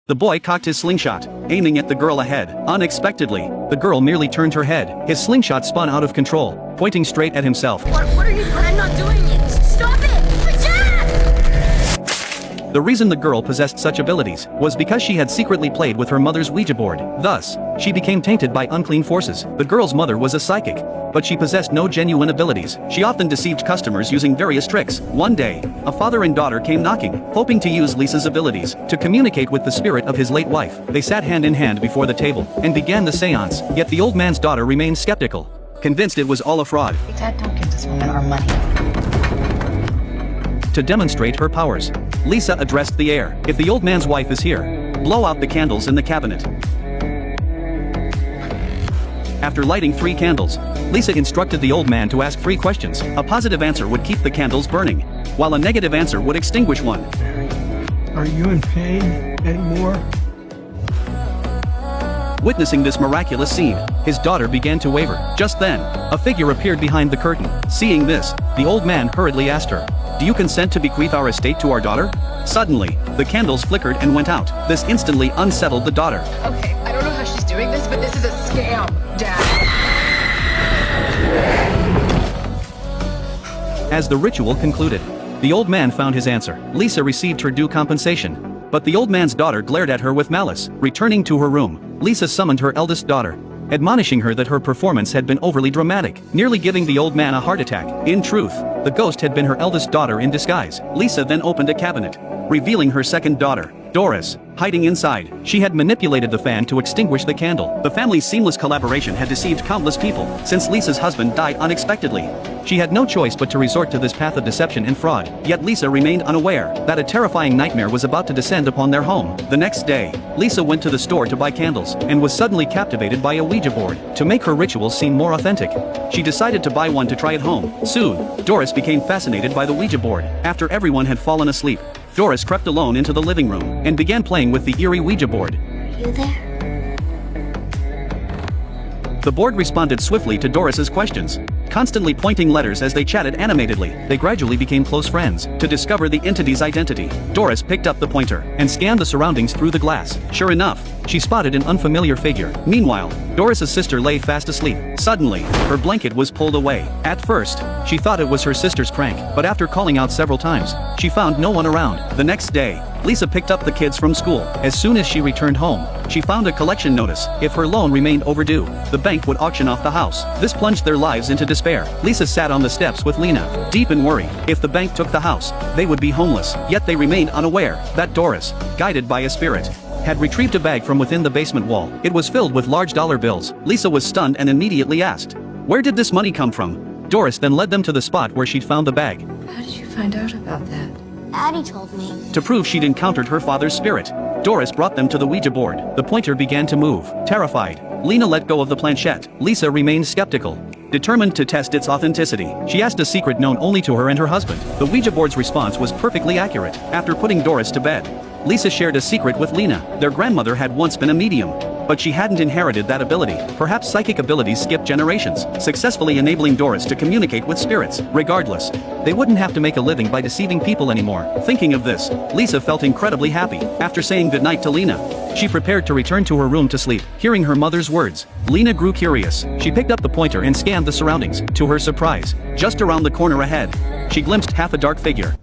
The boy cocked his slingshot, aiming at the girl ahead. Unexpectedly, the girl merely turned her head. His slingshot spun out of control, pointing straight at himself. What are you doing? I'm not doing it! Stop it! Jack! The reason the girl possessed such abilities was because she had secretly played with her mother's Ouija board. Thus, she became tainted by unclean forces. The girl's mother was a psychic, but she possessed no genuine abilities. She often deceived customers using various tricks. One day, a father and daughter came knocking, hoping to use Lisa's abilities to communicate with the spirit of his late wife. They sat hand in hand before the table and began the seance, yet the old man's daughter remained skeptical, convinced it was all a fraud. Dad, don't give this woman our money. To demonstrate her powers, Lisa addressed the air. If the old man's wife is here, blow out the candles in the cabinet. After lighting 3 candles, Lisa instructed the old man to ask 3 questions. A positive answer would keep the candles burning, while a negative answer would extinguish one. Are you in pain anymore? Witnessing this miraculous scene, his daughter began to waver. Just then, a figure appeared behind the curtain. Seeing this, the old man hurriedly asked her, "Do you consent to bequeath our estate to our daughter?" Suddenly, the candles flickered and went out. This instantly unsettled the daughter. Okay, I don't know how she's doing this, but this is a scam, Dad. As the ritual concluded, the old man found his answer. Lisa received her due compensation, but the old man's daughter glared at her with malice. Returning to her room, Lisa summoned her eldest daughter, admonishing her that her performance had been overly dramatic, nearly giving the old man a heart attack. In truth, the ghost had been her eldest daughter in disguise. Lisa then opened a cabinet, revealing her second daughter, Doris, hiding inside. She had manipulated the fan to extinguish the candle. The family's seamless collaboration had deceived countless people, since Lisa's husband died unexpectedly. She had no choice but to resort to this path of deception and fraud, yet Lisa remained unaware that a terrifying nightmare was about to descend upon their home. The next day, Lisa went to the store to buy candles, and was suddenly captivated by a Ouija board. To make her rituals seem more authentic, she decided to buy one to try at home. Soon, Doris became fascinated by the Ouija board. After everyone had fallen asleep, Doris crept alone into the living room, and began playing with the eerie Ouija board. Are you there? The board responded swiftly to Doris's questions, constantly pointing letters as they chatted animatedly. They gradually became close friends. To discover the entity's identity, Doris picked up the pointer and scanned the surroundings through the glass. Sure enough, she spotted an unfamiliar figure. Meanwhile, Doris's sister lay fast asleep. Suddenly, her blanket was pulled away. At first, she thought it was her sister's prank, but after calling out several times, she found no one around. The next day, Lisa picked up the kids from school. As soon as she returned home, she found a collection notice. If her loan remained overdue, the bank would auction off the house. This plunged their lives into despair. Lisa sat on the steps with Lena, deep in worry. If the bank took the house, they would be homeless. Yet they remained unaware that Doris, guided by a spirit, had retrieved a bag from within the basement wall. It was filled with large dollar bills. Lisa was stunned and immediately asked, "Where did this money come from?" Doris then led them to the spot where she'd found the bag. How did you find out about that? Daddy told me. To prove she'd encountered her father's spirit, Doris brought them to the Ouija board. The pointer began to move. Terrified, Lena let go of the planchette. Lisa remained skeptical, determined to test its authenticity. She asked a secret known only to her and her husband. The Ouija board's response was perfectly accurate. After putting Doris to bed, Lisa shared a secret with Lena. Their grandmother had once been a medium, but she hadn't inherited that ability. Perhaps psychic abilities skip generations, successfully enabling Doris to communicate with spirits. Regardless, they wouldn't have to make a living by deceiving people anymore. Thinking of this, Lisa felt incredibly happy. After saying goodnight to Lena, she prepared to return to her room to sleep. Hearing her mother's words, Lena grew curious. She picked up the pointer and scanned the surroundings. To her surprise, just around the corner ahead, she glimpsed half a dark figure.